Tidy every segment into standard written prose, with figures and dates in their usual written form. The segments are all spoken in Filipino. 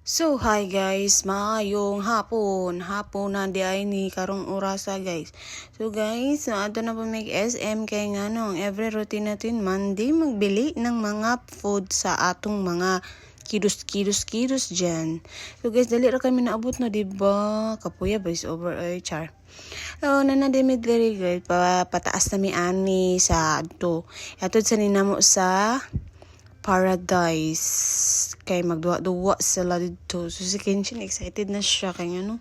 So, hi guys, maayong hapon. Hapon na di ay ni karong orasa guys. So guys, ato na po may SM kay nga nung every routine natin Monday magbili ng mga food sa atong mga kidos dyan. So guys, dali ra kami naabot no, diba? Kapuya boys over ay char. So, nanadimid diri guys, pataas na mi ani sa ato. Atod sa ninamo sa Paradise kay magduwa-duwa sila dito. So si Kenshin excited na siya kay ano.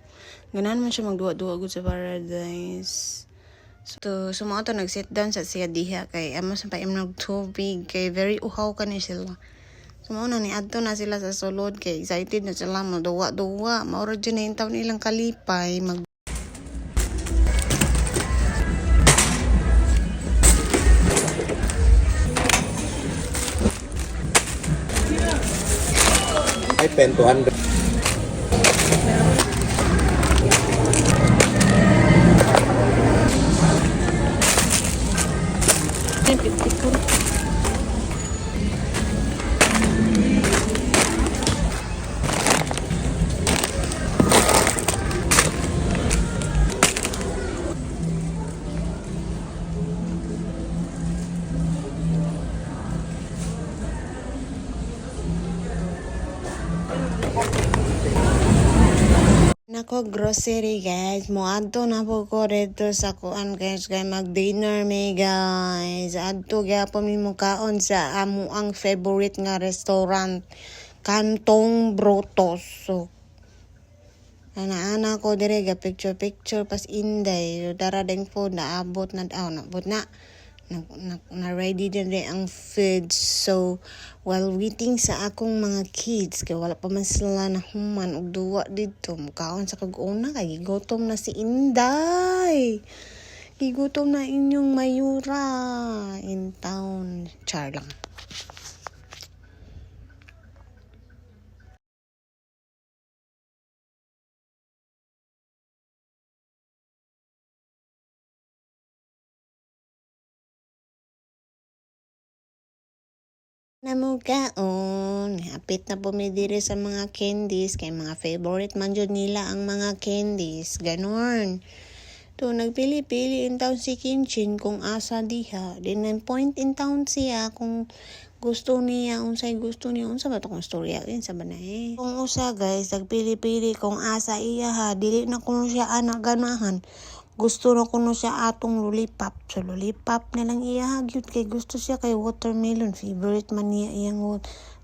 Ganahan man siya magduwa-duwa gud sa Paradise. So mga to nag-sit down sa siya diha kay amo sa paim ng tubig kay very uhaw kani sila. So mao na ni adto na sila sa sulod kay excited na sila magduwa-duwa. Maura dyan na yung taon ilang kalipay I pen 200. Nako grocery guys, moadto na po ko dito sa kuan guys kay mag-dinner me guys. Adto gyapon mi mukaon sa amo ang favorite nga restaurant, Kantong Brotos. So ana ko dire ga picture pas inday. Dara ding food naabot na naabot na ready din ang food. So while waiting sa akong mga kids kay wala pa man sila na human og duwa dito mukaon sa kag-una kay gigotom na si Inday, gigotom na inyong mayura in town. Char lang. Namugaon, hapit na pumidiri sa mga candies kay mga favorite man jud nila ang mga candies, ganon. To nagpili-pili in town si Kinchin kung asa diha, din point in town siya kung gusto niya, unsay gusto niya, unsa ba to kung storya din sa banay. Kung usa guys, nagpili-pili kung asa iya ha, dili na kuno siya anak ganahan. Gusto na kuno siya atong lollipop. So lollipop na lang iya gyud kay gusto siya kay watermelon. Favorite man niya iyang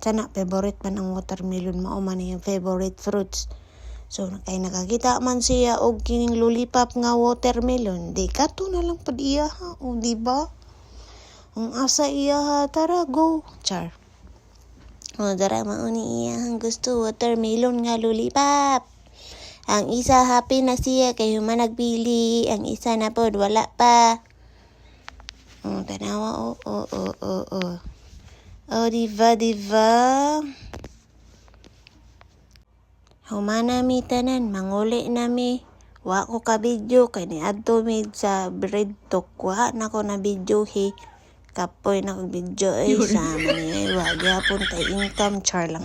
sana favorite man ang watermelon, mao man iyang favorite fruits. So kay nakakita man siya og kining lollipop nga watermelon, di kato na lang pud iya ha, o di ba? Ang asa iya ha, tara go. Char. O dara mao ni iya ang gusto watermelon nga lollipop. Ang isa happy na siya kay human nagbili. Ang isa na po wala pa. Tanawa. Diva. Humana mi tanan. Manguli na mi. Wa ko ka video kay ni adto mi sa bread talk. Wa na ko na video he. Kapoy na ko video ay sama ni. Wa gyapon tay income. Char lang.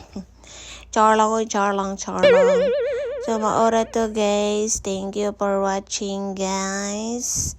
Char lang. So maora to guys. Thank you for watching guys.